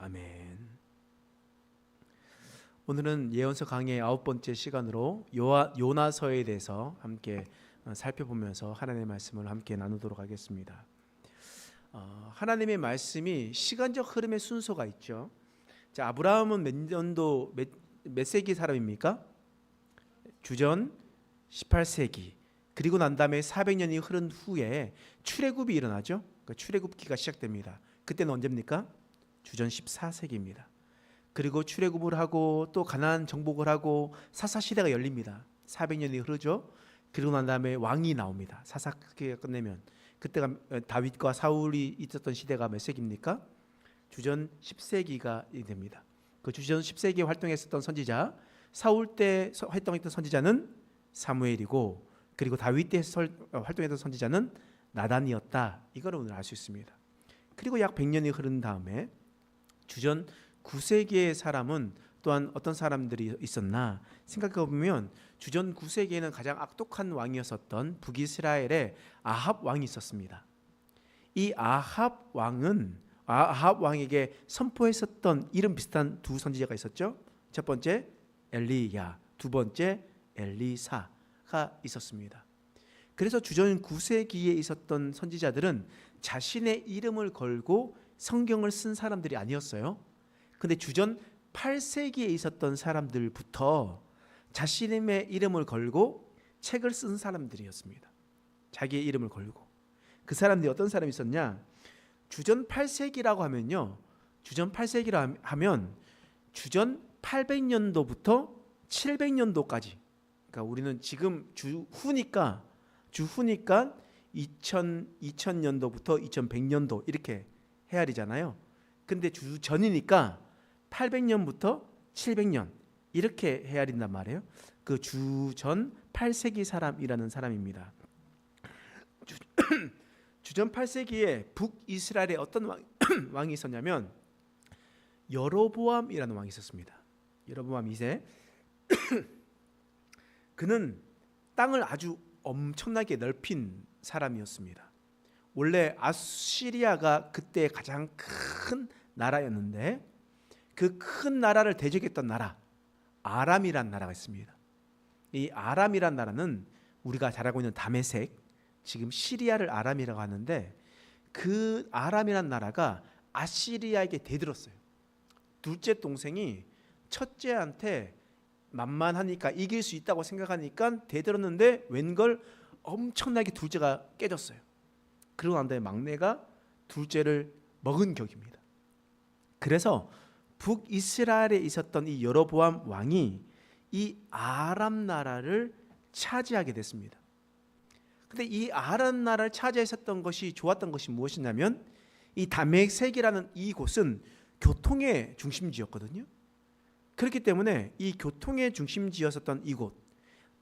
아멘. 오늘은 예언서 강의 9번째 시간으로 요나서에 대해서 함께 살펴보면서 하나님의 말씀을 함께 나누도록 하겠습니다. 하나님의 말씀이 시간적 흐름의 순서가 있죠. 자, 아브라함은 몇 세기 사람입니까? 주전 18세기. 그리고 난 다음에 400년이 흐른 후에 출애굽이 일어나죠. 그러니까 출애굽기가 시작됩니다. 그때는 언제입니까? 주전 14세기입니다. 그리고 출애굽을 하고 또 가나안 정복을 하고 사사시대가 열립니다. 400년이 흐르죠. 그리고 난 다음에 왕이 나옵니다. 사사기가 끝내면 그때가 다윗과 사울이 있었던 시대가 몇 세기입니까? 주전 10세기가 됩니다. 그 주전 10세기에 활동했었던 선지자, 사울 때 활동했던 선지자는 사무엘이고, 그리고 다윗 때 활동했던 선지자는 나단이었다. 이걸 오늘 알 수 있습니다. 그리고 약 100년이 흐른 다음에 주전 9세기의 사람은 또한 어떤 사람들이 있었나 생각해 보면, 주전 9세기에는 가장 악독한 왕이었었던 북이스라엘의 아합 왕이 있었습니다. 이 아합 왕에게 선포했었던 이름 비슷한 두 선지자가 있었죠. 첫 번째 엘리야, 두 번째 엘리사가 있었습니다. 그래서 주전 9세기에 있었던 선지자들은 자신의 이름을 걸고 성경을 쓴 사람들이 아니었어요. 근데 주전 8세기에 있었던 사람들부터 자신의 이름을 걸고 책을 쓴 사람들이었습니다. 자기의 이름을 걸고. 그 사람들이 어떤 사람이 있었냐? 주전 8세기라고 하면요, 주전 8세기라 하면 주전 800년도부터 700년도까지, 그러니까 우리는 지금 주후니까 2000년도부터 2100년도 이렇게 헤아리잖아요. 근데 주전이니까 800년부터 700년 이렇게 헤아린단 말이에요. 그 주전 8세기 사람이라는 사람입니다. 주전 8세기에 북이스라엘에 어떤 왕이 있었냐면 여로보암이라는 왕이 있었습니다. 여로보암 2세. 그는 땅을 아주 엄청나게 넓힌 사람이었습니다. 원래 아시리아가 그때 가장 큰 나라였는데 그 큰 나라를 대적했던 나라, 아람이란 나라가 있습니다. 이 아람이란 나라는 우리가 잘 알고 있는 다메섹, 지금 시리아를 아람이라고 하는데, 그 아람이란 나라가 아시리아에게 대들었어요. 둘째 동생이 첫째한테 만만하니까 이길 수 있다고 생각하니까 대들었는데 웬걸 엄청나게 둘째가 깨졌어요. 그러고 난 다음에 막내가 둘째를 먹은 격입니다. 그래서 북이스라엘에 있었던 이 여로보암 왕이 이 아람 나라를 차지하게 됐습니다. 근데 이 아람 나라를 차지했었던 것이 좋았던 것이 무엇이냐면, 이 다메섹이라는 이곳은 교통의 중심지였거든요. 그렇기 때문에 이 교통의 중심지였었던 이곳,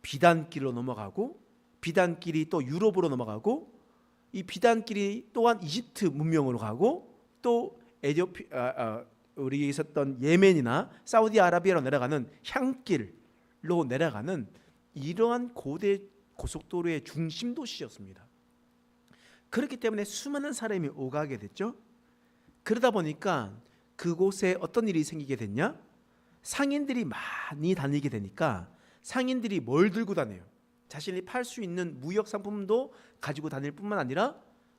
비단길로 넘어가고, 비단길이 또 유럽으로 넘어가고, 이 비단길이 또한 이집트 문명으로 가고, 또 우리 있었던 예멘이나 사우디아라비아로 내려가는 향길로 내려가는 이러한 고대 고속도로의 중심 도시였습니다. 그렇기 때문에 수많은 사람이 오가게 됐죠. 그러다 보니까 그곳에 어떤 일이 생기게 됐냐? 상인들이 많이 다니게 되니까 상인들이 뭘 들고 다녀요? 자신이 팔 수 있는 무역 상품도 가지고 다닐 뿐만 아니라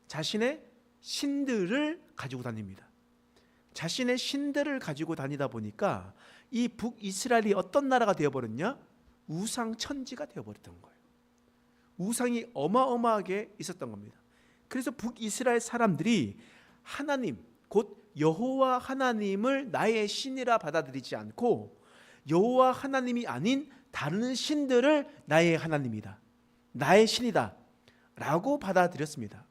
자신의 신들을 가지고 다닙니다. 자신의 신들을 가지고 다니다 보니까 이 북이스라엘이 어떤 나라가 되어버렸냐? 우상 천지가 되어버렸던 거예요. 우상이 어마어마하게 있었던 겁니다. 그래서 북이스라엘 사람들이 하나님, 곧 여호와 하나님을 나의 신이라 받아들이지 않고 여호와 하나님이 아닌 다른 신들을 나의 하나님이다, 나의 신이다 라고 받아들였습니다.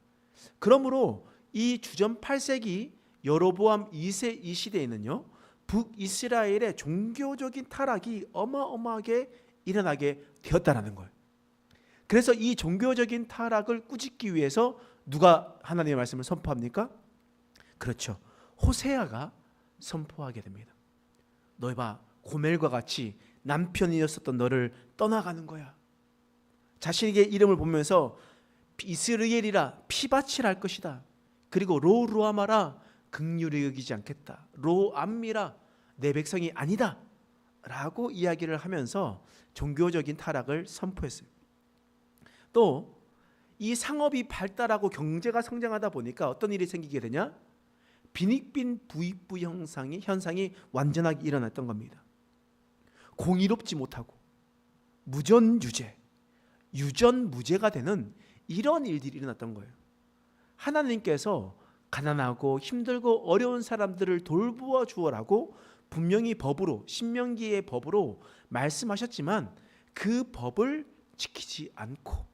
그러므로 이 주전 8세기 여로보암 2세 이 시대에는요, 북이스라엘의 종교적인 타락이 어마어마하게 일어나게 되었다라는 거예요. 그래서 이 종교적인 타락을 꾸짖기 위해서 누가 하나님의 말씀을 선포합니까? 그렇죠, 호세아가 선포하게 됩니다. 너희 봐, 고멜과 같이 남편이었었던 너를 떠나가는 거야. 자신에게 이름을 보면서 이스라엘이라 피밭이라 할 것이다. 그리고 로루아마라 긍휼히 여기지 않겠다. 로암미라 내 백성이 아니다 라고 이야기를 하면서 종교적인 타락을 선포했어요. 또 이 상업이 발달하고 경제가 성장하다 보니까 어떤 일이 생기게 되냐? 빈익빈 부익부 현상이 완전하게 일어났던 겁니다. 공의롭지 못하고 무전유죄, 유전무죄가 되는 이런 일들이 일어났던 거예요. 하나님께서 가난하고 힘들고 어려운 사람들을 돌보아 주어라고 분명히 법으로, 신명기의 법으로 말씀하셨지만 그 법을 지키지 않고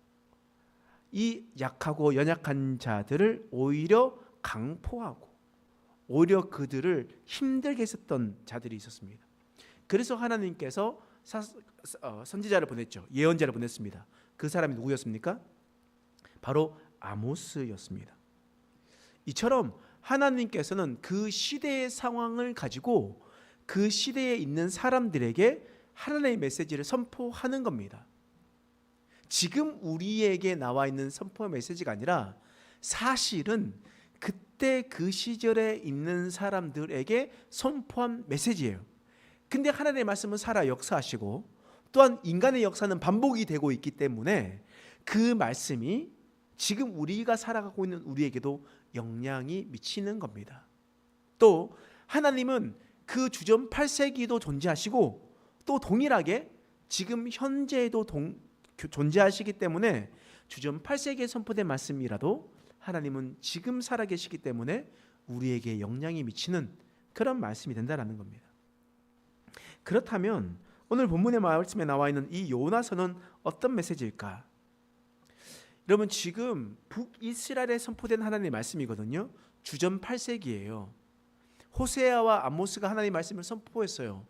이 약하고 연약한 자들을 오히려 강포하고 오히려 그들을 힘들게 했었던 자들이 있었습니다. 그래서 하나님께서 선지자를 보냈죠. 예언자를 보냈습니다. 그 사람이 누구였습니까? 바로 아모스였습니다. 이처럼 하나님께서는 그 시대의 상황을 가지고 그 시대에 있는 사람들에게 하나님의 메시지를 선포하는 겁니다. 지금 우리에게 나와 있는 선포의 메시지가 아니라 사실은 그때 그 시절에 있는 사람들에게 선포한 메시지예요. 근데 하나님의 말씀은 살아 역사하시고 또한 인간의 역사는 반복이 되고 있기 때문에 그 말씀이 지금 우리가 살아가고 있는 우리에게도 영향이 미치는 겁니다. 또 하나님은 그 주전 8세기도 존재하시고 또 동일하게 지금 현재에도 존재하시기 때문에 주전 8세기에 선포된 말씀이라도 하나님은 지금 살아계시기 때문에 우리에게 영향이 미치는 그런 말씀이 된다는 겁니다. 그렇다면 오늘 본문의 말씀에 나와 있는 이 요나서는 어떤 메시지일까? 여러분 지금 북이스라엘에 선포된 하나님의 말씀이거든요. 주전 8세기예요. 호세아와 아모스가 하나님의 말씀을 선포했어요.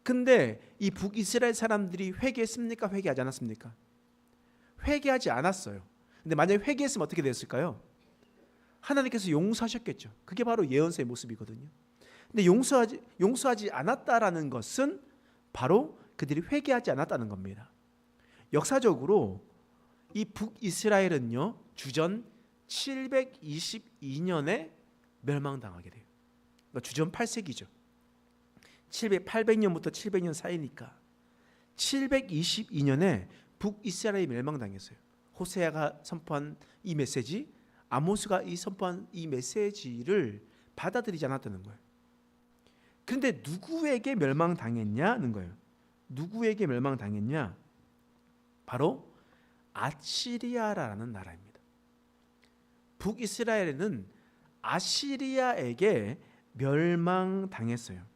근데 이 북이스라엘 사람들이 회개했습니까? 회개하지 않았습니까? 회개하지 않았어요. 근데 만약에 회개했으면 어떻게 됐을까요? 하나님께서 용서하셨겠죠. 그게 바로 예언서의 모습이거든요. 근데 용서하지 않았다라는 것은 바로 그들이 회개하지 않았다는 겁니다. 역사적으로 이 북이스라엘은요 주전 722년에 멸망당하게 돼요. 그러니까 주전 8세기죠. 800년부터 700년 사이니까 722년에 북이스라엘이 멸망당했어요. 호세아가 선포한 이 메시지, 아모스가 선포한 이 메시지를 받아들이지 않았다는 거예요. 그런데 누구에게 멸망당했냐는 거예요. 누구에게 멸망당했냐? 바로 아시리아라는 나라입니다. 북이스라엘은 아시리아에게 멸망당했어요.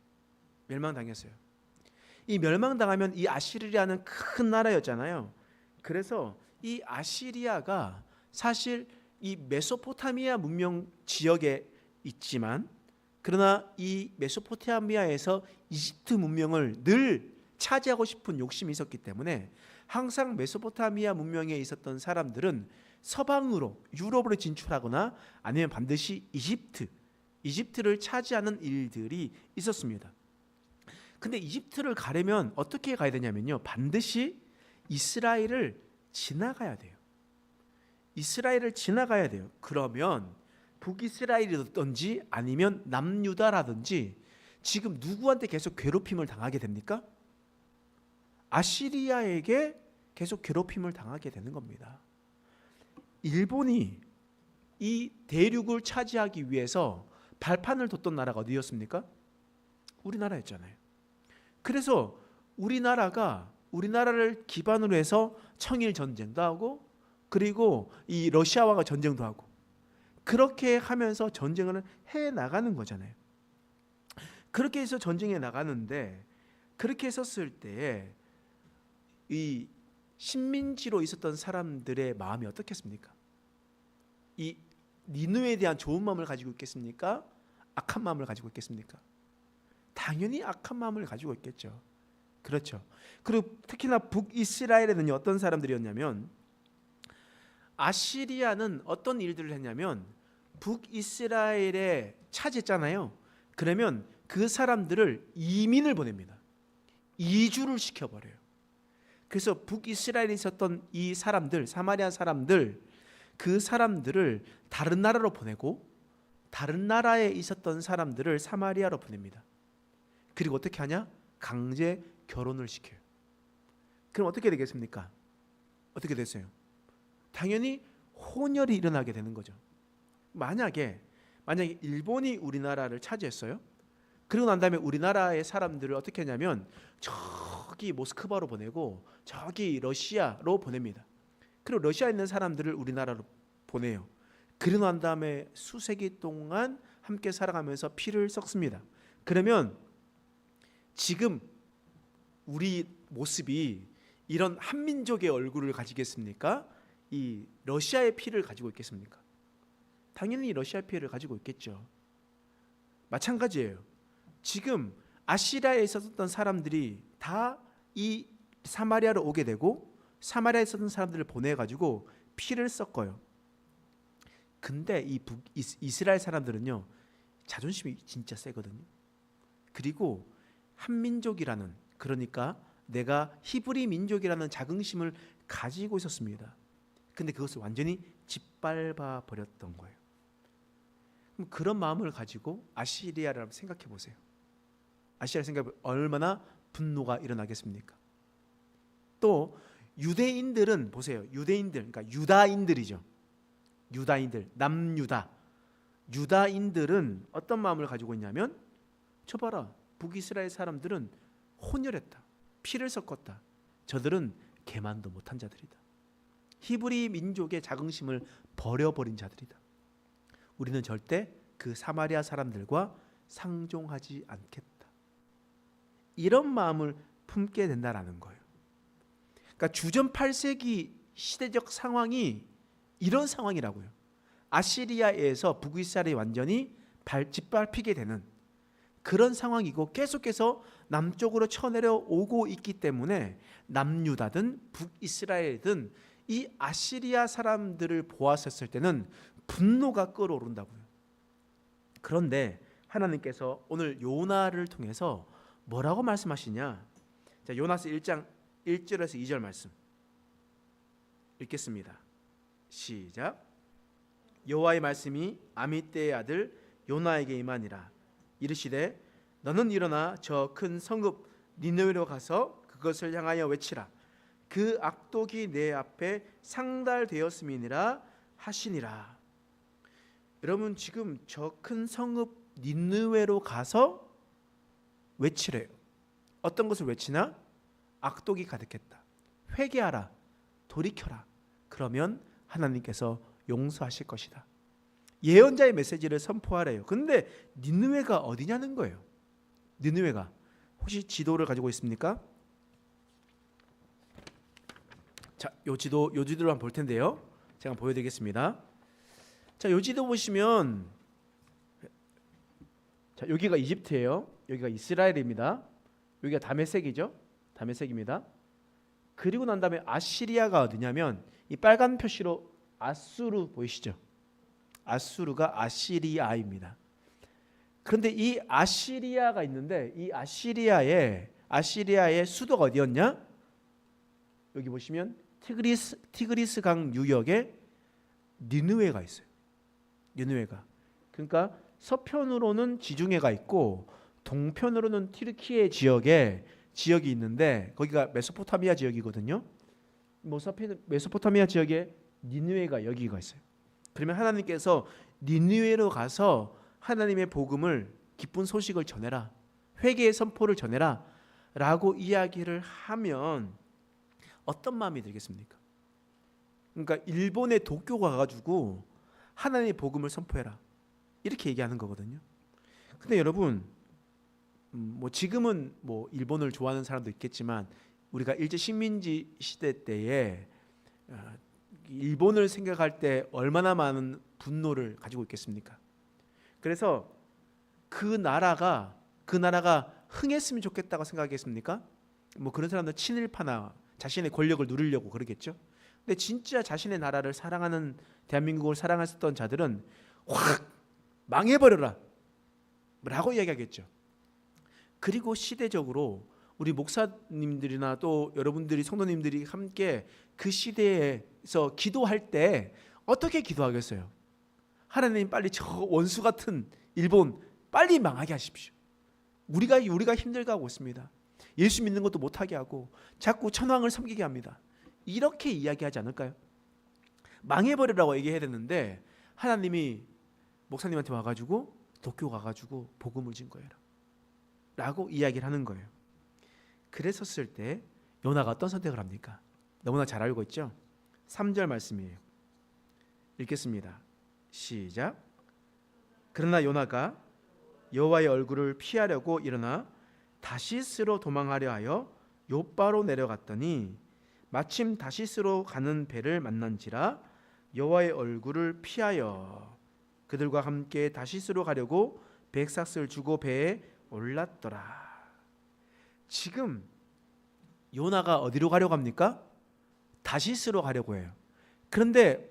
이 멸망당하면 이 아시리아는 큰 나라였잖아요. 그래서 이 아시리아가 사실 이 메소포타미아 문명 지역에 있지만 그러나 이 메소포타미아에서 이집트 문명을 늘 차지하고 싶은 욕심이 있었기 때문에 항상 메소포타미아 문명에 있었던 사람들은 서방으로 유럽으로 진출하거나 아니면 반드시 이집트를 차지하는 일들이 있었습니다. 근데 이집트를 가려면 어떻게 가야 되냐면요. 반드시 이스라엘을 지나가야 돼요. 그러면 북이스라엘이든지 아니면 남유다라든지 지금 누구한테 계속 괴롭힘을 당하게 됩니까? 아시리아에게 계속 괴롭힘을 당하게 되는 겁니다. 일본이 이 대륙을 차지하기 위해서 발판을 뒀던 나라가 어디였습니까? 우리나라였잖아요. 그래서 우리나라를 기반으로 해서 청일 전쟁도 하고 그리고 이 러시아와가 전쟁도 하고 그렇게 하면서 전쟁을 해 나가는 거잖아요. 그렇게 해서 전쟁에 나가는데 그렇게 했었을 때에 이 식민지로 있었던 사람들의 마음이 어떻겠습니까? 이 니느웨에 대한 좋은 마음을 가지고 있겠습니까? 악한 마음을 가지고 있겠습니까? 당연히 악한 마음을 가지고 있겠죠. 그렇죠. 그리고 특히나 북이스라엘에는 어떤 사람들이었냐면 아시리아는 어떤 일들을 했냐면 북이스라엘에 차지했잖아요. 그러면 그 사람들을 이민을 보냅니다. 이주를 시켜버려요. 그래서 북이스라엘에 있었던 이 사람들, 사마리아 사람들, 그 사람들을 다른 나라로 보내고 다른 나라에 있었던 사람들을 사마리아로 보냅니다. 그리고 어떻게 하냐? 강제 결혼을 시켜요. 그럼 어떻게 되겠습니까? 어떻게 됐어요? 당연히 혼혈이 일어나게 되는 거죠. 만약에 일본이 우리나라를 차지했어요. 그리고 난 다음에 우리나라의 사람들을 어떻게 하냐면 저기 모스크바로 보내고 저기 러시아로 보냅니다. 그리고 러시아에 있는 사람들을 우리나라로 보내요. 그리고 난 다음에 수세기 동안 함께 살아가면서 피를 섞습니다. 그러면 지금 우리 모습이 이런 한민족의 얼굴을 가지겠습니까? 이 러시아의 피를 가지고 있겠습니까? 당연히 러시아 피를 가지고 있겠죠. 마찬가지예요. 지금 아시리아에 있었던 사람들이 다 이 사마리아로 오게 되고 사마리아에 있었던 사람들을 보내가지고 피를 섞어요. 근데 이 이스라엘 사람들은요, 자존심이 진짜 세거든요. 그리고 한민족이라는, 그러니까 내가 히브리 민족이라는 자긍심을 가지고 있었습니다. 근데 그것을 완전히 짓밟아 버렸던 거예요. 그럼 그런 마음을 가지고 아시리아를 한번 생각해 보세요. 아시리아 생각해 보면 얼마나 분노가 일어나겠습니까? 또 유대인들은 보세요. 유대인들, 그러니까 유다인들이죠. 유다인들, 남유다. 유다인들은 어떤 마음을 가지고 있냐면, 저 봐라, 북이스라엘 사람들은 혼혈했다, 피를 섞었다. 저들은 개만도 못한 자들이다. 히브리 민족의 자긍심을 버려버린 자들이다. 우리는 절대 그 사마리아 사람들과 상종하지 않겠다. 이런 마음을 품게 된다라는 거예요. 그러니까 주전 8세기 시대적 상황이 이런 상황이라고요. 아시리아에서 북이스라엘이 완전히 짓밟히게 되는 그런 상황이고, 계속해서 남쪽으로 쳐내려오고 있기 때문에 남유다든 북이스라엘이든 이 아시리아 사람들을 보았었을 때는 분노가 끓어오른다고요. 그런데 하나님께서 오늘 요나를 통해서 뭐라고 말씀하시냐? 자, 요나서 1장 1절에서 2절 말씀 읽겠습니다. 시작. 여호와의 말씀이 아미떼의 아들 요나에게 임하니라. 이르시되 너는 일어나 저 큰 성읍 니느웨로 가서 그것을 향하여 외치라. 그 악독이 내 앞에 상달되었음이니라 하시니라. 여러분, 지금 저 큰 성읍 니느웨로 가서 외치래요. 어떤 것을 외치나? 악독이 가득했다. 회개하라. 돌이켜라. 그러면 하나님께서 용서하실 것이다. 예언자의 메시지를 선포하래요. 근데 니느웨가 어디냐는 거예요. 니느웨가 혹시 지도를 가지고 있습니까? 자, 요 지도를 한번 볼 텐데요. 제가 보여드리겠습니다. 자, 요 지도 보시면, 자, 여기가 이집트예요. 여기가 이스라엘입니다. 여기가 다메섹이죠. 다메섹입니다. 그리고 난 다음에 아시리아가 어디냐면 이 빨간 표시로 아수르 보이시죠? 아수르가 아시리아입니다. 그런데 이 아시리아가 있는데 이 아시리아의 수도가 어디였냐? 여기 보시면 티그리스 강 유역에 니느웨가 있어요. 니느웨가. 그러니까 서편으로는 지중해가 있고 동편으로는 튀르키예 지역이 있는데 거기가 메소포타미아 지역이거든요. 메소포타미아 지역에 니느웨가 여기가 있어요. 그러면 하나님께서 니느웨로 가서 하나님의 복음을, 기쁜 소식을 전해라, 회개의 선포를 전해라 라고 이야기를 하면 어떤 마음이 들겠습니까? 그러니까 일본의 도쿄가 가가지고 하나님의 복음을 선포해라 이렇게 얘기하는 거거든요. 근데 여러분, 뭐 지금은 뭐 일본을 좋아하는 사람도 있겠지만 우리가 일제 식민지 시대 때에 일본을 생각할 때 얼마나 많은 분노를 가지고 있겠습니까? 그래서 그 나라가 흥했으면 좋겠다고 생각하겠습니까? 뭐 그런 사람들 친일파나 자신의 권력을 누리려고 그러겠죠. 근데 진짜 자신의 나라를 사랑하는, 대한민국을 사랑했었던 자들은 확 망해버려라 라고 이야기하겠죠. 그리고 시대적으로 우리 목사님들이나 또 여러분들이, 성도님들이 함께 그 시대에서 기도할 때 어떻게 기도하겠어요? 하나님 빨리 저 원수 같은 일본 빨리 망하게 하십시오. 우리가 힘들게 하고 있습니다. 예수 믿는 것도 못하게 하고 자꾸 천황을 섬기게 합니다. 이렇게 이야기하지 않을까요? 망해버리라고 얘기해야 되는데 하나님이 목사님한테 와가지고 도쿄 가가지고 복음을 증거해라 라고 이야기를 하는 거예요. 그랬었을 때 요나가 어떤 선택을 합니까? 너무나 잘 알고 있죠? 3절 말씀이에요. 읽겠습니다. 시작. 그러나 요나가 여호와의 얼굴을 피하려고 일어나 다시스로 도망하려 하여 욥바로 내려갔더니 마침 다시스로 가는 배를 만난지라 여호와의 얼굴을 피하여 그들과 함께 다시스로 가려고 백삭을 주고 배에 올랐더라. 지금 요나가 어디로 가려고 합니까? 다시스로 가려고 해요. 그런데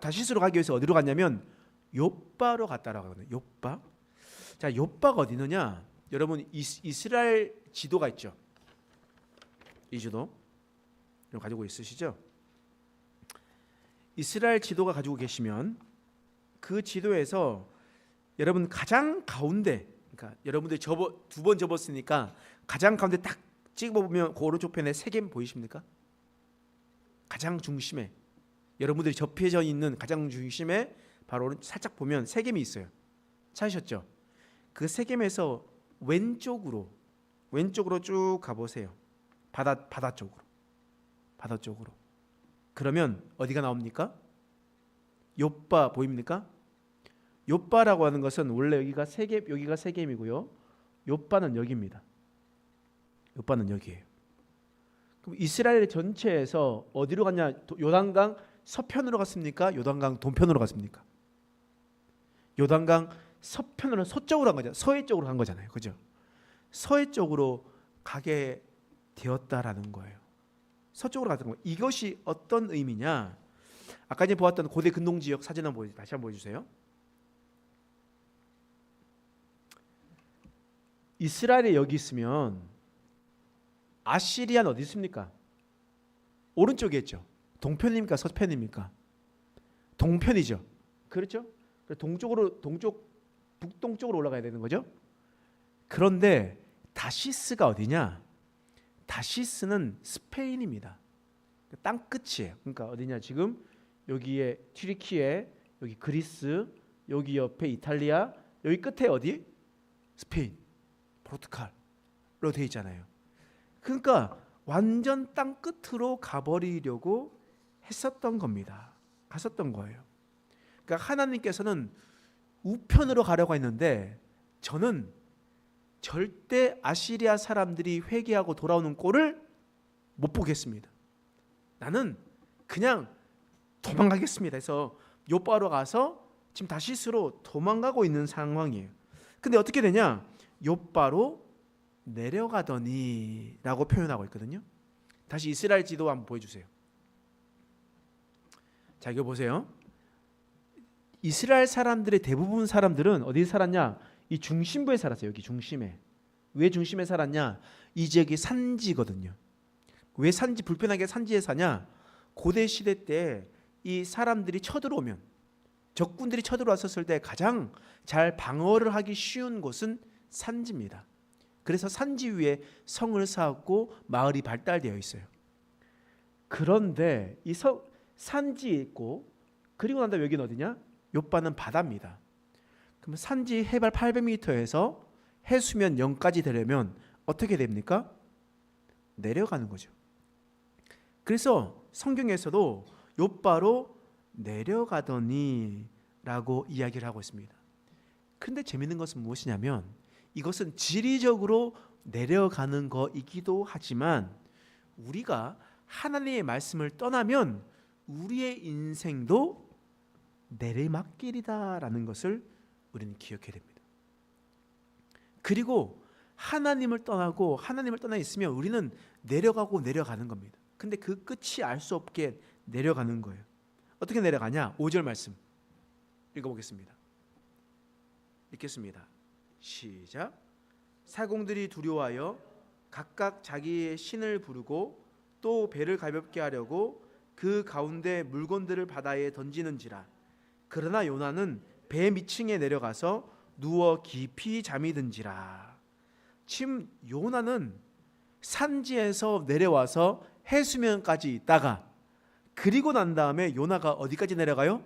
다시스로 가기 위해서 어디로 갔냐면 욥바로 갔다라고 하거든요. 욥바. 자, 욥바가 어디 있느냐? 여러분 이스라엘 지도가 있죠. 이 지도 가지고 있으시죠? 이스라엘 지도가 가지고 계시면 그 지도에서 여러분 가장 가운데, 그러니까 여러분들이 두 번 접었으니까 가장 가운데 딱 찍어보면 그 오른쪽 편에 세겜 보이십니까? 가장 중심에, 여러분들이 접혀져 있는 가장 중심에 바로 살짝 보면 세겜이 있어요. 찾으셨죠? 그 세겜에서 왼쪽으로 쭉 가보세요. 바다 쪽으로. 그러면 어디가 나옵니까? 욥바 보입니까? 욥바라고 하는 것은 원래 여기가 세겜이고요. 욥바는 여기입니다. 욥바는 여기예요. 그럼 이스라엘 전체에서 어디로 갔냐? 요단강 서편으로 갔습니까? 요단강 동편으로 갔습니까? 요단강 서편으로 서쪽으로 간 거잖아요. 서해 쪽으로 간 거잖아요. 그죠? 서해 쪽으로 가게 되었다라는 거예요. 서쪽으로 갔던 거예요. 이것이 어떤 의미냐? 아까 전에 보았던 고대 근동 지역 사진 다시 한번 보여주세요. 이스라엘이 여기 있으면 아시리아는 어디 있습니까? 오른쪽에 있죠. 동편입니까? 서편입니까? 동편이죠. 그렇죠? 북동쪽으로 올라가야 되는 거죠. 그런데 다시스가 어디냐? 다시스는 스페인입니다. 땅 끝이에요. 그러니까 어디냐? 지금 여기에 튀르키예, 여기 그리스, 여기 옆에 이탈리아, 여기 끝에 어디? 스페인, 포르투갈로 돼 있잖아요. 그러니까 완전 땅 끝으로 가버리려고 했었던 겁니다. 갔었던 거예요. 그러니까 하나님께서는 우편으로 가려고 했는데 저는 절대 아시리아 사람들이 회개하고 돌아오는 꼴을 못 보겠습니다. 나는 그냥 도망가겠습니다. 해서 욥바로 가서 지금 다시스로 도망가고 있는 상황이에요. 근데 어떻게 되냐? 욥바로 내려가더니 라고 표현하고 있거든요. 다시 이스라엘 지도 한번 보여주세요. 자, 이거 보세요. 이스라엘 사람들의 대부분 사람들은 어디 살았냐? 이 중심부에 살았어요. 여기 중심에. 왜 중심에 살았냐? 이 지역이 산지거든요. 왜 산지, 불편하게 산지에 사냐? 고대 시대 때 이 사람들이 쳐들어오면, 적군들이 쳐들어왔었을 때 가장 잘 방어를 하기 쉬운 곳은 산지입니다. 그래서 산지 위에 성을 쌓았고 마을이 발달되어 있어요. 그런데 이 산지에 있고, 그리고 난 다음에 여기는 어디냐? 욥바는 바다입니다. 그럼 산지 해발 800m에서 해수면 0까지 되려면 어떻게 됩니까? 내려가는 거죠. 그래서 성경에서도 욥바로 내려가더니 라고 이야기를 하고 있습니다. 그런데 재밌는 것은 무엇이냐면 이것은 지리적으로 내려가는 거이기도 하지만 우리가 하나님의 말씀을 떠나면 우리의 인생도 내리막길이다라는 것을 우리는 기억해야 됩니다. 그리고 하나님을 떠나 있으면 우리는 내려가는 겁니다. 근데 그 끝이 알 수 없게 내려가는 거예요. 어떻게 내려가냐? 5절 말씀 읽어보겠습니다. 읽겠습니다. 시작. 사공들이 두려워하여 각각 자기의 신을 부르고 또 배를 가볍게 하려고 그 가운데 물건들을 바다에 던지는지라 그러나 요나는 배 밑층에 내려가서 누워 깊이 잠이 든지라. 지금 요나는 산지에서 내려와서 해수면까지 있다가, 그리고 난 다음에 요나가 어디까지 내려가요?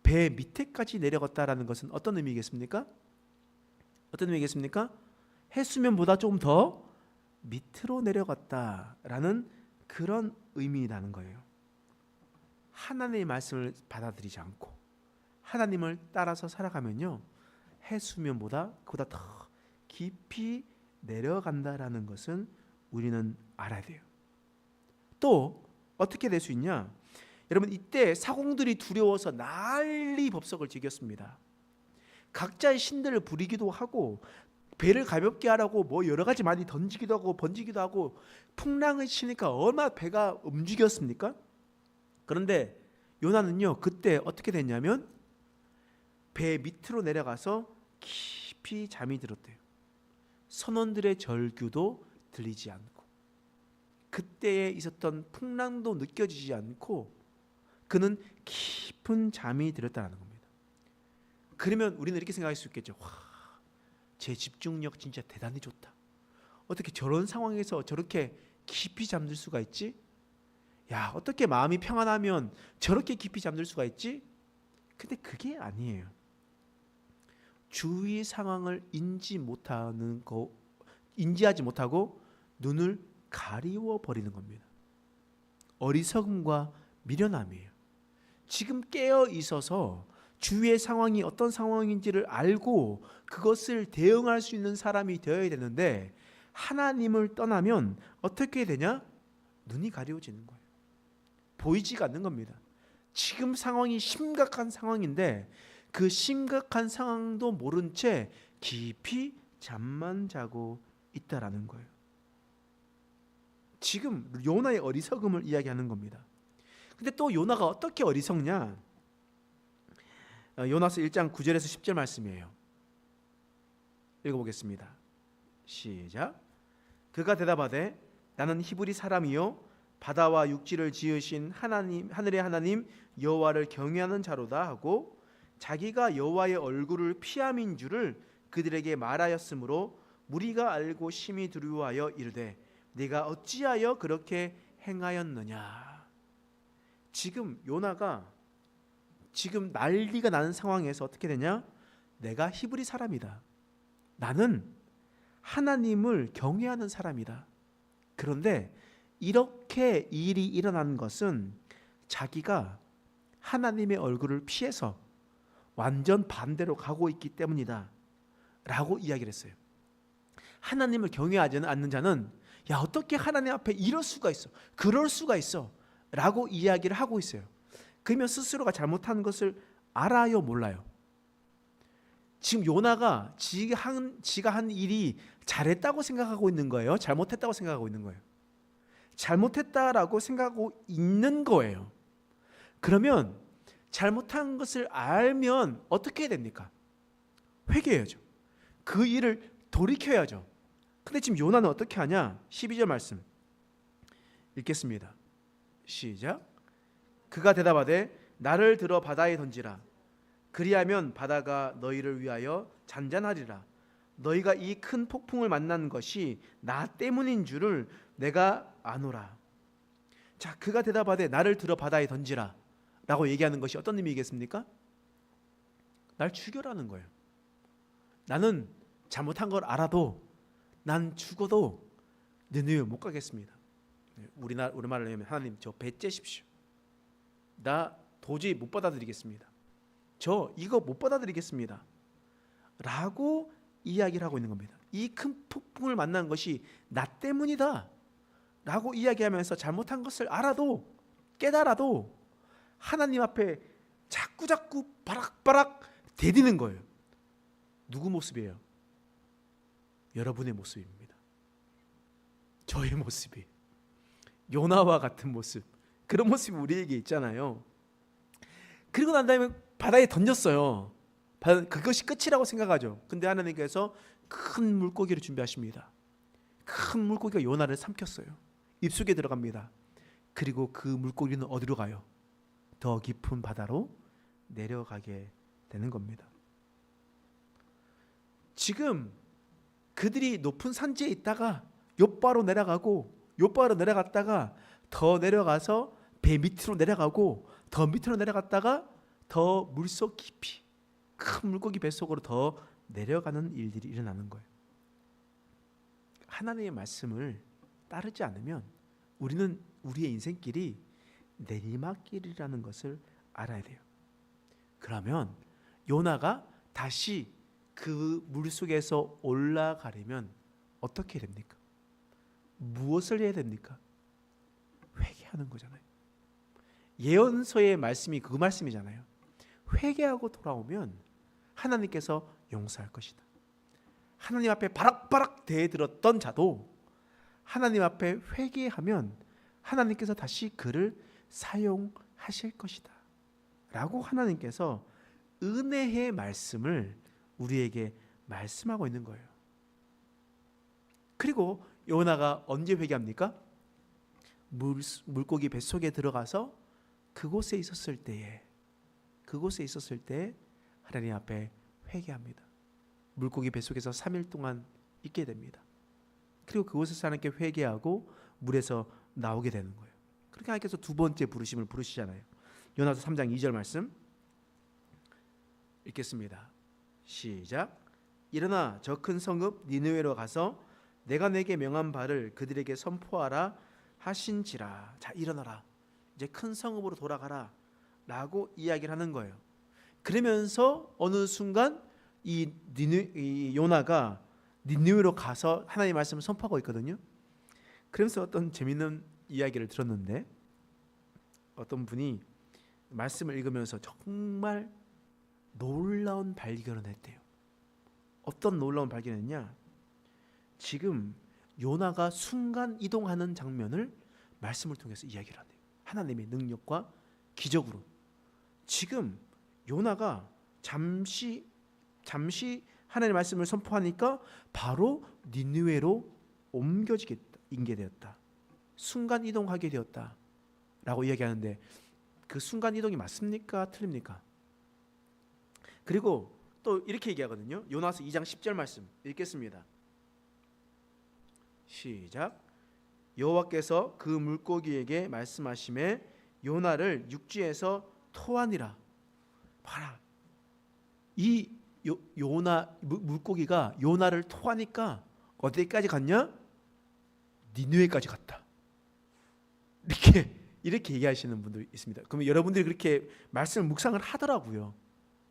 배 밑에까지 내려갔다라는 것은 어떤 의미겠습니까? 어떤 의미겠습니까? 해수면보다 조금 더 밑으로 내려갔다라는 그런 의미라는 거예요. 하나님의 말씀을 받아들이지 않고 하나님을 따라서 살아가면요, 해수면보다 그보다 더 깊이 내려간다라는 것은 우리는 알아야 돼요. 또 어떻게 될 수 있냐? 여러분, 이때 사공들이 두려워서 난리 법석을 지겼습니다. 각자의 신들을 부리기도 하고 배를 가볍게 하라고 뭐 여러 가지 많이 던지기도 하고 번지기도 하고 풍랑을 치니까 얼마나 배가 움직였습니까? 그런데 요나는요, 그때 어떻게 됐냐면 배 밑으로 내려가서 깊이 잠이 들었대요. 선원들의 절규도 들리지 않고 그때에 있었던 풍랑도 느껴지지 않고 그는 깊은 잠이 들었다는 겁니다. 그러면 우리는 이렇게 생각할 수 있겠죠. 와, 제 집중력 진짜 대단히 좋다. 어떻게 저런 상황에서 저렇게 깊이 잠들 수가 있지? 야, 어떻게 마음이 평안하면 저렇게 깊이 잠들 수가 있지? 근데 그게 아니에요. 주위 상황을 인지하지 못하고 눈을 가리워 버리는 겁니다. 어리석음과 미련함이에요. 지금 깨어 있어서 주위의 상황이 어떤 상황인지를 알고 그것을 대응할 수 있는 사람이 되어야 되는데, 하나님을 떠나면 어떻게 되냐? 눈이 가려워지는 거예요. 보이지가 않는 겁니다. 지금 상황이 심각한 상황인데 그 심각한 상황도 모른 채 깊이 잠만 자고 있다라는 거예요. 지금 요나의 어리석음을 이야기하는 겁니다. 근데 또 요나가 어떻게 어리석냐? 요나서 1장 9절에서 10절 말씀이에요. 읽어보겠습니다. 시작. 그가 대답하되 나는 히브리 사람이요 바다와 육지를 지으신 하나님, 하늘의 하나님 여호와를 경외하는 자로다 하고 자기가 여호와의 얼굴을 피함인 줄을 그들에게 말하였으므로 무리가 알고 심히 두려워하여 이르되 네가 어찌하여 그렇게 행하였느냐. 지금 요나가 지금 난리가 나는 상황에서 어떻게 되냐? 내가 히브리 사람이다. 나는 하나님을 경외하는 사람이다. 그런데 이렇게 일이 일어나는 것은 자기가 하나님의 얼굴을 피해서 완전 반대로 가고 있기 때문이다 라고 이야기를 했어요. 하나님을 경외하지 않는 자는 야, 어떻게 하나님 앞에 이럴 수가 있어, 그럴 수가 있어 라고 이야기를 하고 있어요. 그러면 스스로가 잘못한 것을 알아요, 몰라요? 지금 요나가 지가 한 일이 잘했다고 생각하고 있는 거예요? 잘못했다고 생각하고 있는 거예요? 잘못했다라고 생각하고 있는 거예요. 그러면 잘못한 것을 알면 어떻게 해야 됩니까? 회개해야죠. 그 일을 돌이켜야죠. 근데 지금 요나는 어떻게 하냐? 12절 말씀 읽겠습니다. 시작. 그가 대답하되 나를 들어 바다에 던지라. 그리하면 바다가 너희를 위하여 잔잔하리라. 너희가 이 큰 폭풍을 만난 것이 나 때문인 줄을 내가 아노라. 자, 그가 대답하되 나를 들어 바다에 던지라 라고 얘기하는 것이 어떤 의미겠습니까? 날 죽여라는 거예요. 나는 잘못한 걸 알아도 난 죽어도 니네에 못 가겠습니다. 우리말로 하면 하나님 저 배 째십시오. 나 도저히 못 받아들이겠습니다. 저 이거 못 받아들이겠습니다 라고 이야기를 하고 있는 겁니다. 이 큰 폭풍을 만난 것이 나 때문이다 라고 이야기하면서 잘못한 것을 알아도 깨달아도 하나님 앞에 자꾸 바락바락 대디는 거예요. 누구 모습이에요? 여러분의 모습입니다. 저의 모습이 요나와 같은 모습, 그런 모습이 우리에게 있잖아요. 그리고 난 다음에 바다에 던졌어요. 그것이 끝이라고 생각하죠. 근데 하나님께서 큰 물고기를 준비하십니다. 큰 물고기가 요나를 삼켰어요. 입속에 들어갑니다. 그리고 그 물고기는 어디로 가요? 더 깊은 바다로 내려가게 되는 겁니다. 지금 그들이 높은 산지에 있다가 욥바로 내려갔다가 더 내려가서 배 밑으로 내려가고 더 밑으로 내려갔다가 더 물속 깊이 큰 물고기 뱃속으로 더 내려가는 일들이 일어나는 거예요. 하나님의 말씀을 따르지 않으면 우리는 우리의 인생길이 내리막길이라는 것을 알아야 돼요. 그러면 요나가 다시 그 물속에서 올라가려면 어떻게 됩니까? 무엇을 해야 됩니까? 회개하는 거잖아요. 예언서의 말씀이 그 말씀이잖아요. 회개하고 돌아오면 하나님께서 용서할 것이다. 하나님 앞에 바락바락 대들었던 자도 하나님 앞에 회개하면 하나님께서 다시 그를 사용하실 것이다 라고 하나님께서 은혜의 말씀을 우리에게 말씀하고 있는 거예요. 그리고 요나가 언제 회개합니까? 물고기 뱃속에 들어가서 그곳에 있었을 때에 하나님 앞에 회개합니다. 물고기 뱃속에서 3일 동안 있게 됩니다. 그리고 그곳에서 하나님께 회개하고 물에서 나오게 되는 거예요. 그렇게 하나님께서 두 번째 부르심을 부르시잖아요. 요나서 3장 2절 말씀 읽겠습니다. 시작. 일어나 저 큰 성읍 니느웨로 가서 내가 내게 명한 바를 그들에게 선포하라 하신지라. 자, 일어나라. 이제 큰 성읍으로 돌아가라 라고 이야기를 하는 거예요. 그러면서 어느 순간 이 요나가 니느웨로 가서 하나님의 말씀을 선포하고 있거든요. 그러면서 어떤 재밌는 이야기를 들었는데 어떤 분이 말씀을 읽으면서 정말 놀라운 발견을 했대요. 어떤 놀라운 발견을 했냐? 지금 요나가 순간 이동하는 장면을 말씀을 통해서 이야기를 하네요. 하나님의 능력과 기적으로. 지금 요나가 잠시 하나님의 말씀을 선포하니까 바로 니느웨로 옮겨지게 되었다. 순간 이동하게 되었다 라고 이야기하는데 그 순간 이동이 맞습니까? 틀립니까? 그리고 또 이렇게 얘기하거든요. 요나서 2장 10절 말씀 읽겠습니다. 시작. 여호와께서 그 물고기에게 말씀하시매 요나를 육지에서 토하니라. 봐라. 이 요나 물고기가 요나를 토하니까 어디까지 갔냐? 니느웨까지 갔다. 이렇게 얘기하시는 분들이 있습니다. 그러면 여러분들이 그렇게 말씀을 묵상을 하더라고요.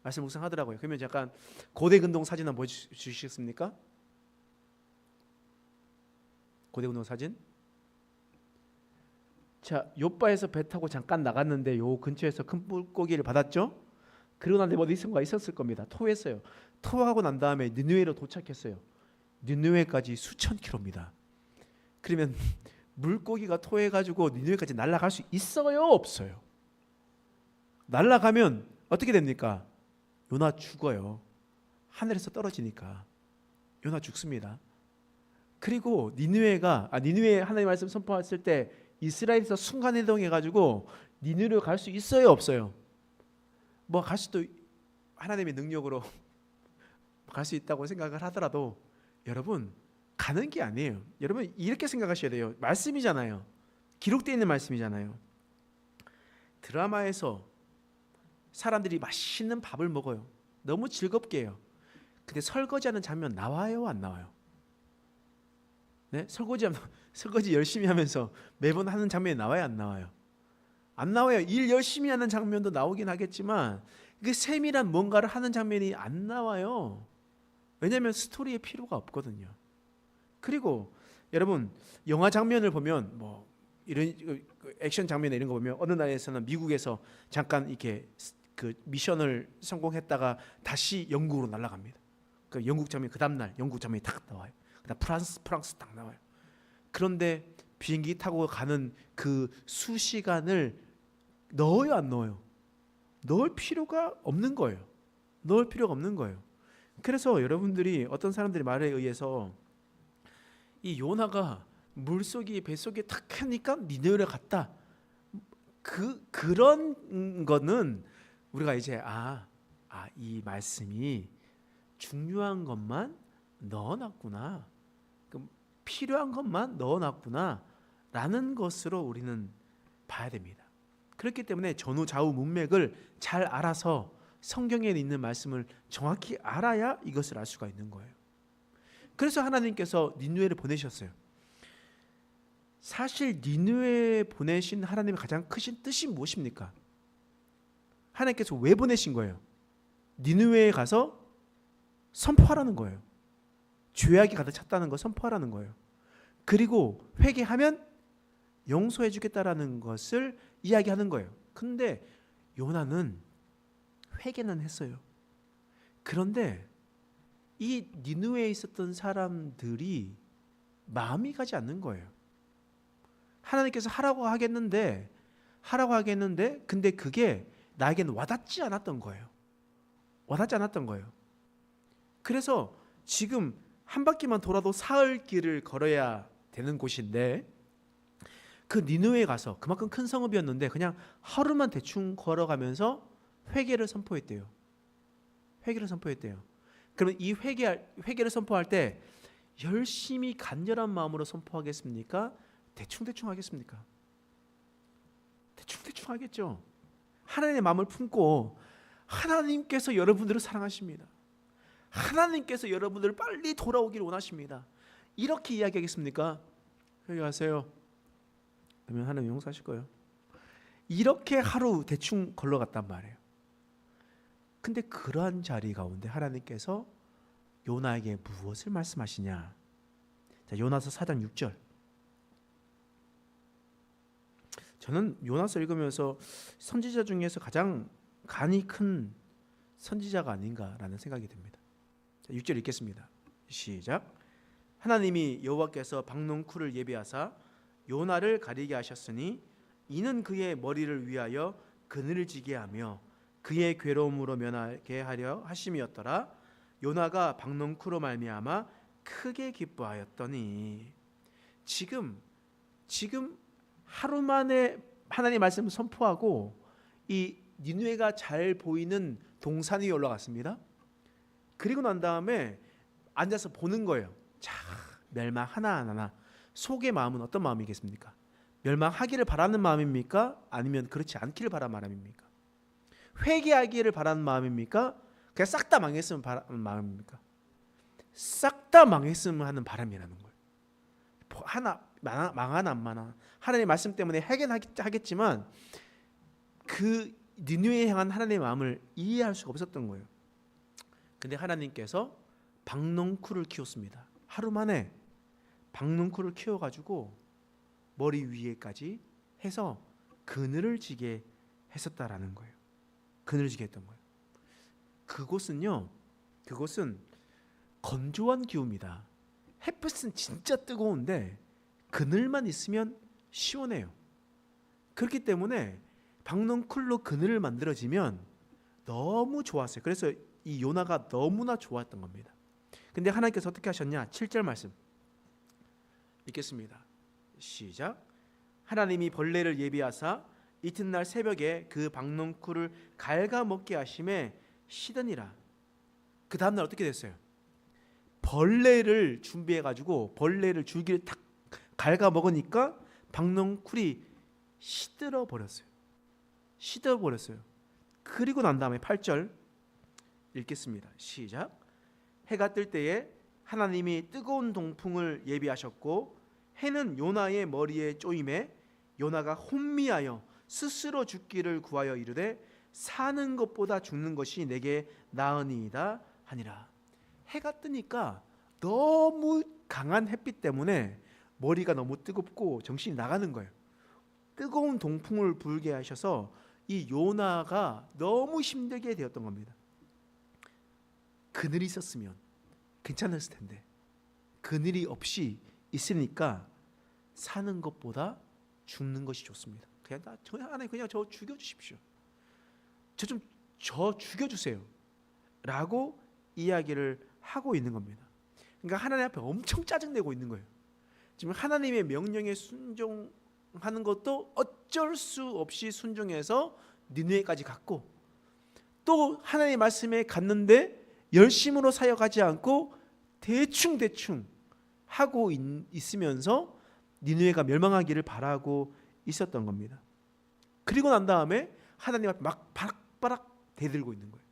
그러면 잠깐 고대 근동 사진 한번 보여주시겠습니까? 고대 근동 사진. 자, 욥바에서 배 타고 잠깐 나갔는데 요 근처에서 큰 물고기를 받았죠. 그러고 난 뒤에 어디선가 있었을 겁니다. 토했어요. 토하고 난 다음에 니느웨로 도착했어요. 니느웨까지 수천 킬로입니다. 그러면 물고기가 토해가지고 니느웨까지 날아갈 수 있어요? 없어요? 날아가면 어떻게 됩니까? 요나 죽어요. 하늘에서 떨어지니까 요나 죽습니다. 그리고 니느웨 하나님 말씀 선포했을 때 이스라엘에서 순간 이동해가지고 니느웨로 갈 수 있어요? 없어요? 뭐 갈 수도 하나님의 능력으로 갈 수 있다고 생각을 하더라도 여러분 가는 게 아니에요. 여러분 이렇게 생각하셔야 돼요. 말씀이잖아요. 기록되어 있는 말씀이잖아요. 드라마에서 사람들이 맛있는 밥을 먹어요. 너무 즐겁게 해요. 근데 설거지하는 장면 나와요? 안 나와요? 네? 설거지 열심히 하면서 매번 하는 장면이 나와요? 안 나와요? 안 나와요. 일 열심히 하는 장면도 나오긴 하겠지만 그 세밀한 뭔가를 하는 장면이 안 나와요. 왜냐하면 스토리에 필요가 없거든요. 그리고 여러분 영화 장면을 보면 뭐 이런 액션 장면 이런 거 보면 어느 나라에서는 미국에서 잠깐 이렇게 그 미션을 성공했다가 다시 영국으로 날아갑니다. 그 영국 장면 그 다음 날 영국 장면이 딱 나와요. 그다음 프랑스 딱 나와요. 그런데 비행기 타고 가는 그 수시간을 넣어요, 안 넣어요? 넣을 필요가 없는 거예요. 그래서 여러분들이 어떤 사람들의 말에 의해서 이 요나가 물속이 뱃속에 탁 하니까 니느웨로 갔다. 그런 거는 우리가 이제 이 말씀이 중요한 것만 넣어놨구나, 그럼 필요한 것만 넣어놨구나 라는 것으로 우리는 봐야 됩니다. 그렇기 때문에 전후 좌우 문맥을 잘 알아서 성경에 있는 말씀을 정확히 알아야 이것을 알 수가 있는 거예요. 그래서 하나님께서 니느웨를 보내셨어요. 사실 니느웨에 보내신 하나님의 가장 크신 뜻이 무엇입니까? 하나님께서 왜 보내신 거예요? 니느웨에 가서 선포하라는 거예요. 죄악이 가득 찼다는 걸 선포하라는 거예요. 그리고 회개하면 용서해 주겠다라는 것을 이야기하는 거예요. 근데 요나는 회개는 했어요. 그런데 이 니느웨에 있었던 사람들이 마음이 가지 않는 거예요. 하나님께서 하라고 하겠는데 근데 그게 나에게는 와닿지 않았던 거예요. 그래서 지금 한 바퀴만 돌아도 사흘 길을 걸어야 되는 곳인데, 그 니느웨에 가서 그만큼 큰 성읍이었는데 그냥 하루만 대충 걸어가면서 회개를 선포했대요. 그러면 이 회개를 선포할 때 열심히 간절한 마음으로 선포하겠습니까? 대충 하겠습니까? 대충 하겠죠. 하나님의 마음을 품고, 하나님께서 여러분들을 사랑하십니다. 하나님께서 여러분들을 빨리 돌아오기를 원하십니다. 이렇게 이야기하겠습니까? 회개하세요. 그러면 하나님 용서하실 거예요. 이렇게 하루 대충 걸러갔단 말이에요. 근데 그러한 자리 가운데 하나님께서 요나에게 무엇을 말씀하시냐? 자, 요나서 4장 6절. 저는 요나서 읽으면서 선지자 중에서 가장 간이 큰 선지자가 아닌가라는 생각이 듭니다. 자, 6절 읽겠습니다. 시작. 하나님이 여호와께서 박농쿨을 예비하사 요나를 가리게 하셨으니 이는 그의 머리를 위하여 그늘을 지게 하며 그의 괴로움으로 면하게 하려 하심이었더라. 요나가 박농쿨로 말미암아 크게 기뻐하였더니. 지금 하루 만에 하나님의 말씀을 선포하고 이 니느웨가 잘 보이는 동산 위에 올라갔습니다. 그리고 난 다음에 앉아서 보는 거예요. 자, 멸망 하나하나. 속의 마음은 어떤 마음이겠습니까? 멸망하기를 바라는 마음입니까? 아니면 그렇지 않기를 바라는 마음입니까? 회개하기를 바라는 마음입니까? 그냥 싹 다 망했으면 바라는 마음입니까? 싹 다 망했으면 하는 바람이라는 거예요. 하나 망하나 안 망하나 하나님의 말씀 때문에 하겠지만 그 니느웨에 향한 하나님의 마음을 이해할 수가 없었던 거예요. 근데 하나님께서 박농쿨을 키웠습니다. 하루 만에 박농쿨을 키워가지고 머리 위에까지 해서 그늘을 지게 했었다라는 거예요. 그늘을 지게 했던 거예요. 그곳은 건조한 기후입니다. 햇빛은 진짜 뜨거운데 그늘만 있으면 시원해요. 그렇기 때문에 박농쿨로 그늘을 만들어지면 너무 좋았어요. 그래서 이 요나가 너무나 좋았던 겁니다. 근데 하나님께서 어떻게 하셨냐? 7절 말씀 읽겠습니다. 시작. 하나님이 벌레를 예비하사 이튿날 새벽에 그 박농쿨을 갉아먹게 하심에 시드니라. 그 다음날 어떻게 됐어요? 벌레를 준비해가지고 벌레를 줄기를 탁 갉아먹으니까 박농쿨이 시들어버렸어요. 그리고 난 다음에 8절 읽겠습니다. 시작. 해가 뜰 때에 하나님이 뜨거운 동풍을 예비하셨고 해는 요나의 머리에 쪼임에 요나가 혼미하여 스스로 죽기를 구하여 이르되 사는 것보다 죽는 것이 내게 나으니이다 하니라. 해가 뜨니까 너무 강한 햇빛 때문에 머리가 너무 뜨겁고 정신이 나가는 거예요. 뜨거운 동풍을 불게 하셔서 이 요나가 너무 힘들게 되었던 겁니다. 그늘이 있었으면 괜찮았을 텐데 그늘이 없이 있으니까 사는 것보다 죽는 것이 좋습니다. 그냥 저 죽여주십시오. 저 죽여주세요 라고 이야기를 하고 있는 겁니다. 그러니까 하나님 앞에 엄청 짜증내고 있는 거예요. 지금 하나님의 명령에 순종하는 것도 어쩔 수 없이 순종해서 니느웨까지 갔고 또 하나님의 말씀에 갔는데 열심으로 사역하지 않고 대충 하고 있으면서 니느웨가 멸망하기를 바라고 있었던 겁니다. 그리고 난 다음에 하나님 앞에 막 바락바락 대들고 있는 거예요.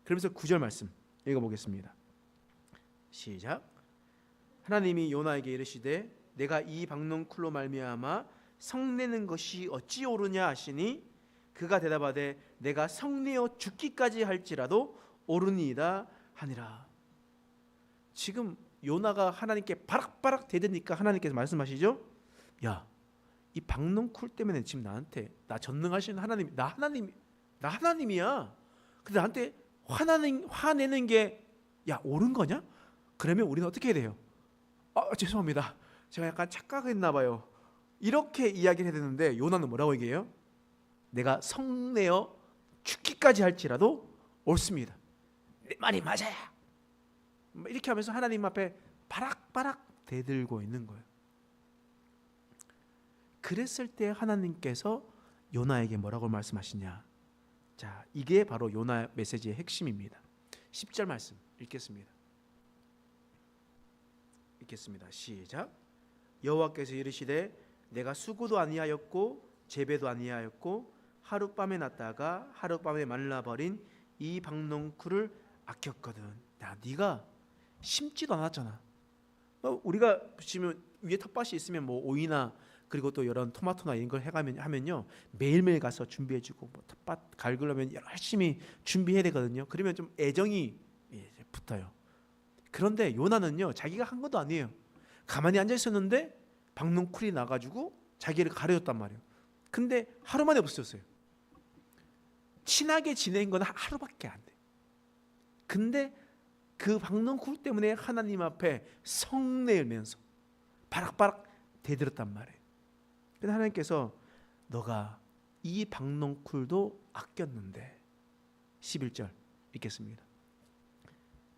그러면서 9절 말씀 읽어보겠습니다. 시작. 하나님이 요나에게 이르시되 내가 이 박농쿨로 말미암아 성내는 것이 어찌 옳으냐 하시니 그가 대답하되 내가 성내어 죽기까지 할지라도 옳으니이다 하니라. 지금 요나가 하나님께 바락바락 대드니까 하나님께서 말씀하시죠. 야, 이 박농쿨 때문에 지금 나한테 나 전능하신 하나님, 나 하나님이야. 근데 나한테 화내는 게 야 옳은 거냐? 그러면 우리는 어떻게 해야 돼요? 죄송합니다. 제가 약간 착각했나 봐요. 이렇게 이야기를 해야 되는데 요나는 뭐라고 얘기해요? 내가 성내어 죽기까지 할지라도 옳습니다. 내 말이 맞아요. 이렇게 하면서 하나님 앞에 바락바락 대들고 있는 거예요. 그랬을 때 하나님께서 요나에게 뭐라고 말씀하시냐? 자, 이게 바로 요나 메시지의 핵심입니다. 10절 말씀 읽겠습니다. 시작. 여호와께서 이르시되 내가 수고도 아니하였고 재배도 아니하였고 하룻밤에 났다가 하룻밤에 말라버린 이 박농쿨을 아꼈거든. 야, 네가 심지도 않았잖아. 우리가 보시면 위에 텃밭이 있으면 뭐 오이나 그리고 또 이런 토마토나 이런 걸 하면요 매일매일 가서 준비해주고 뭐 텃밭 갈그려면 열심히 준비해야 되거든요. 그러면 좀 애정이 붙어요. 그런데 요나는요 자기가 한 것도 아니에요. 가만히 앉아 있었는데 박농쿨이 나가지고 자기를 가려줬단 말이에요. 근데 하루 만에 없어졌어요. 친하게 지낸 건 하루밖에 안 돼. 근데 그 박농쿨 때문에 하나님 앞에 성내면서 바락바락 대들었단 말이에요. 근데 하나님께서 너가 이 박농쿨도 아꼈는데 11절 읽겠습니다.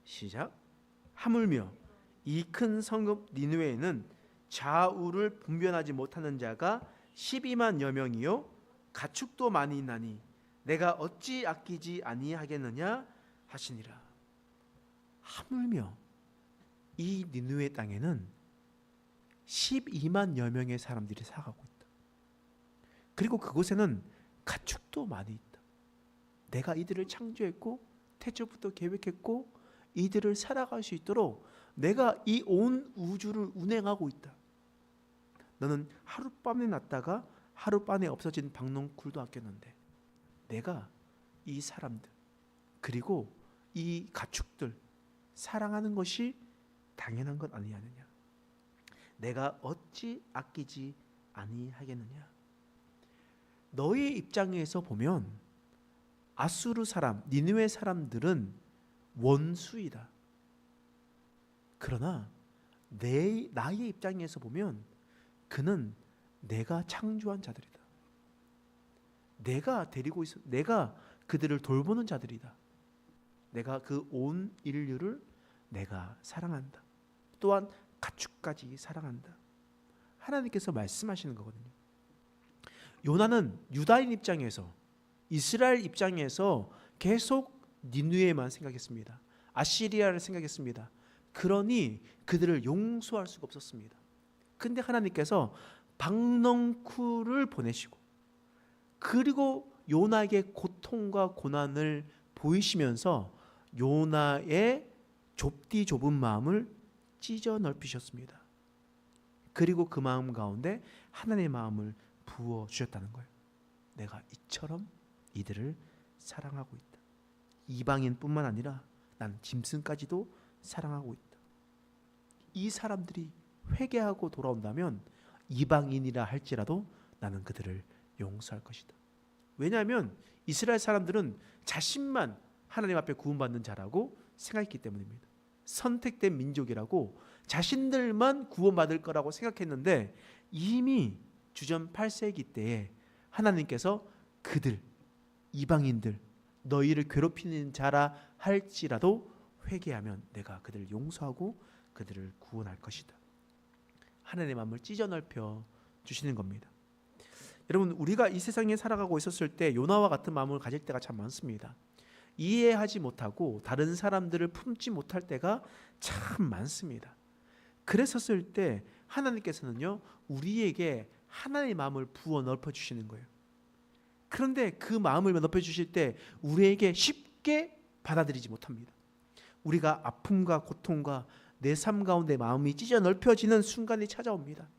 시작. 하물며 이 큰 성읍 니느웨에는 좌우를 분별하지 못하는 자가 12만여 명이요 가축도 많이 있나니 내가 어찌 아끼지 아니하겠느냐 하시니라. 하물며 이 니느웨 땅에는 12만여 명의 사람들이 살아가고 있다. 그리고 그곳에는 가축도 많이 있다. 내가 이들을 창조했고 태초부터 계획했고 이들을 살아갈 수 있도록 내가 이 온 우주를 운행하고 있다. 너는 하룻밤에 났다가 하룻밤에 없어진 박농쿨도 아꼈는데 내가 이 사람들 그리고 이 가축들 사랑하는 것이 당연한 것 아니하느냐. 내가 어찌 아끼지 아니하겠느냐. 너의 입장에서 보면 아수르 사람, 니느웨 사람들은 원수이다. 그러나 나의 입장에서 보면 그는 내가 창조한 자들이다. 내가 데리고 있어, 내가 그들을 돌보는 자들이다. 내가 그 온 인류를 내가 사랑한다. 또한 가축까지 사랑한다. 하나님께서 말씀하시는 거거든요. 요나는 유다인 입장에서 이스라엘 입장에서 계속 니느웨만 생각했습니다. 아시리아를 생각했습니다. 그러니 그들을 용서할 수가 없었습니다. 근데 하나님께서 박농쿨을 보내시고 그리고 요나에게 고통과 고난을 보이시면서 요나의 좁은 마음을 찢어 넓히셨습니다. 그리고 그 마음 가운데 하나님의 마음을 부어 주셨다는 거예요. 내가 이처럼 이들을 사랑하고 있다. 이방인뿐만 아니라 난 짐승까지도 사랑하고 있다. 이 사람들이 회개하고 돌아온다면 이방인이라 할지라도 나는 그들을 용서할 것이다. 왜냐하면 이스라엘 사람들은 자신만 하나님 앞에 구원받는 자라고 생각했기 때문입니다. 선택된 민족이라고 자신들만 구원받을 거라고 생각했는데 이미 주전 8세기 때에 하나님께서 그들 이방인들 너희를 괴롭히는 자라 할지라도 회개하면 내가 그들을 용서하고 그들을 구원할 것이다. 하나님의 마음을 찢어 넓혀 주시는 겁니다. 여러분, 우리가 이 세상에 살아가고 있었을 때 요나와 같은 마음을 가질 때가 참 많습니다. 이해하지 못하고 다른 사람들을 품지 못할 때가 참 많습니다. 그랬었을 때 하나님께서는요, 우리에게 하나님의 마음을 부어 넓혀 주시는 거예요. 그런데 그 마음을 넓혀 주실 때 우리에게 쉽게 받아들이지 못합니다. 우리가 아픔과 고통과 내 삶 가운데 마음이 찢어 넓혀지는 순간이 찾아옵니다.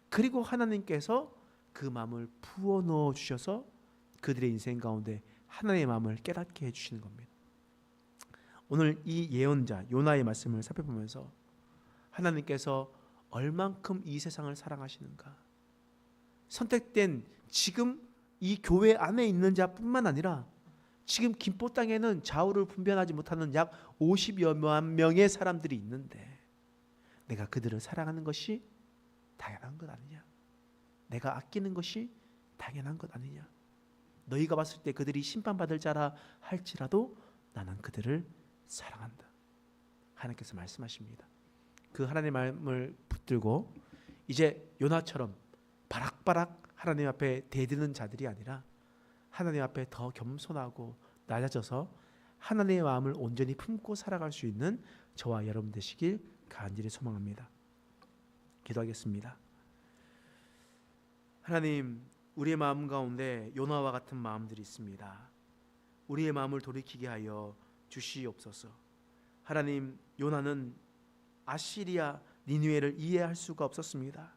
그리고 하나님께서 그 마음을 부어 넣어 주셔서 그들의 인생 가운데 하나님의 마음을 깨닫게 해주시는 겁니다. 오늘 이 예언자 요나의 말씀을 살펴보면서 하나님께서 얼만큼 이 세상을 사랑하시는가, 선택된 지금 이 교회 안에 있는 자뿐만 아니라 지금 김포 땅에는 좌우를 분별하지 못하는 약 50여만 명의 사람들이 있는데 내가 그들을 사랑하는 것이 당연한 것 아니냐, 내가 아끼는 것이 당연한 것 아니냐, 너희가 봤을 때 그들이 심판받을 자라 할지라도 나는 그들을 사랑한다. 하나님께서 말씀하십니다. 그 하나님의 마음을 붙들고 이제 요나처럼 바락바락 하나님 앞에 대드는 자들이 아니라 하나님 앞에 더 겸손하고 낮아져서 하나님의 마음을 온전히 품고 살아갈 수 있는 저와 여러분 되시길 간절히 소망합니다. 기도하겠습니다. 하나님, 우리의 마음 가운데 요나와 같은 마음들이 있습니다. 우리의 마음을 돌이키게 하여 주시옵소서. 하나님, 요나는 아시리아 니느웨를 이해할 수가 없었습니다.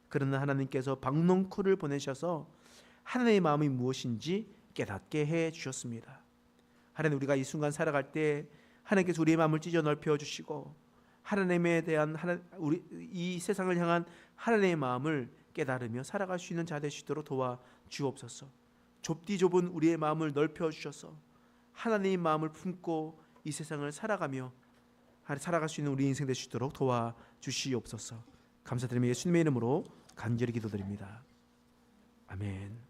그러나 하나님께서 박농쿨을 보내셔서 하나님의 마음이 무엇인지 깨닫게 해 주셨습니다. 하나님, 우리가 이 순간 살아갈 때 하나님께서 우리의 마음을 찢어 넓혀 주시고 하나님에 대한 우리 이 세상을 향한 하나님의 마음을 깨달으며 살아갈 수 있는 자 되시도록 도와 주옵소서. 좁디 좁은 우리의 마음을 넓혀 주셔서 하나님의 마음을 품고 이 세상을 살아가며 살아갈 수 있는 우리 인생 되시도록 도와 주시옵소서. 감사드리며 예수님의 이름으로 간절히 기도드립니다. 아멘.